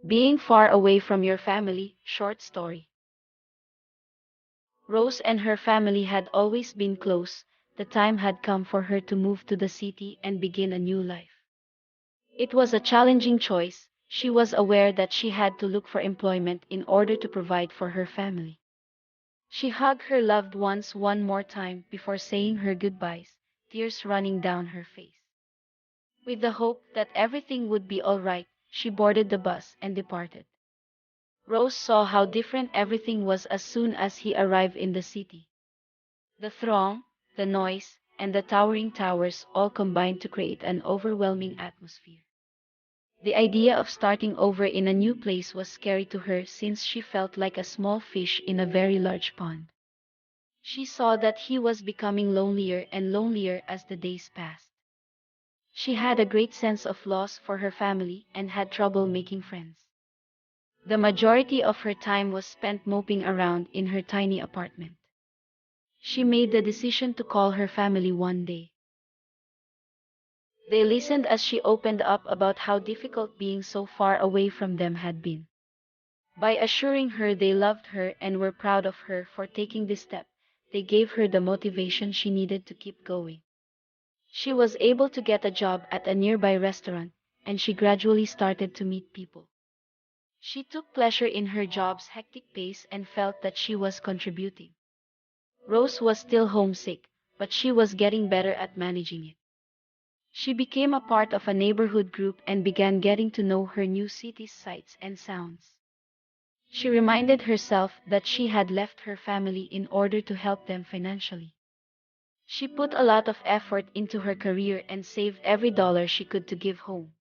Being far away from your family, short story. Rose and her family had always been close. The time had come for her to move to the city and begin a new life. It was a challenging choice. She was aware that she had to look for employment in order to provide for her family. She hugged her loved ones one more time before saying her goodbyes, tears running down her face. With the hope that everything would be all right, she boarded the bus and departed. Rose saw how different everything was as soon as he arrived in the city. The throng, the noise, and the towering towers all combined to create an overwhelming atmosphere. The idea of starting over in a new place was scary to her since she felt like a small fish in a very large pond. She saw that he was becoming lonelier and lonelier as the days passed. She had a great sense of loss for her family and had trouble making friends. The majority of her time was spent moping around in her tiny apartment. She made the decision to call her family one day. They listened as she opened up about how difficult being so far away from them had been. By assuring her they loved her and were proud of her for taking this step, they gave her the motivation she needed to keep going. She was able to get a job at a nearby restaurant, and she gradually started to meet people. She took pleasure in her job's hectic pace and felt that she was contributing. Rose was still homesick, but she was getting better at managing it. She became a part of a neighborhood group and began getting to know her new city's sights and sounds. She reminded herself that she had left her family in order to help them financially. She put a lot of effort into her career and saved every dollar she could to give home.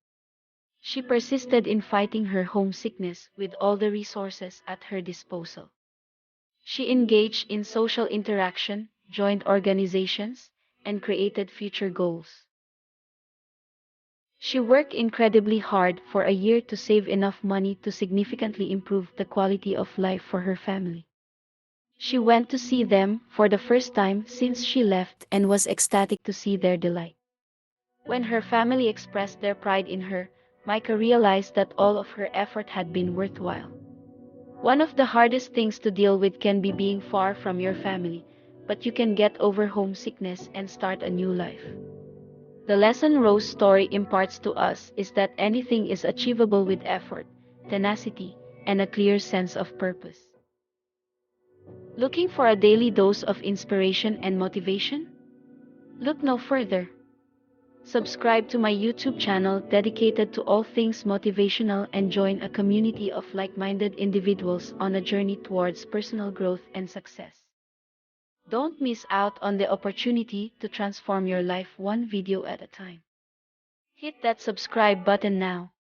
She persisted in fighting her homesickness with all the resources at her disposal. She engaged in social interaction, joined organizations, and created future goals. She worked incredibly hard for a year to save enough money to significantly improve the quality of life for her family. She went to see them for the first time since she left and was ecstatic to see their delight. When her family expressed their pride in her, Micah realized that all of her effort had been worthwhile. One of the hardest things to deal with can be being far from your family, but you can get over homesickness and start a new life. The lesson Rose's story imparts to us is that anything is achievable with effort, tenacity, and a clear sense of purpose. Looking for a daily dose of inspiration and motivation? Look no further. Subscribe to my YouTube channel dedicated to all things motivational and join a community of like-minded individuals on a journey towards personal growth and success. Don't miss out on the opportunity to transform your life one video at a time. Hit that subscribe button now.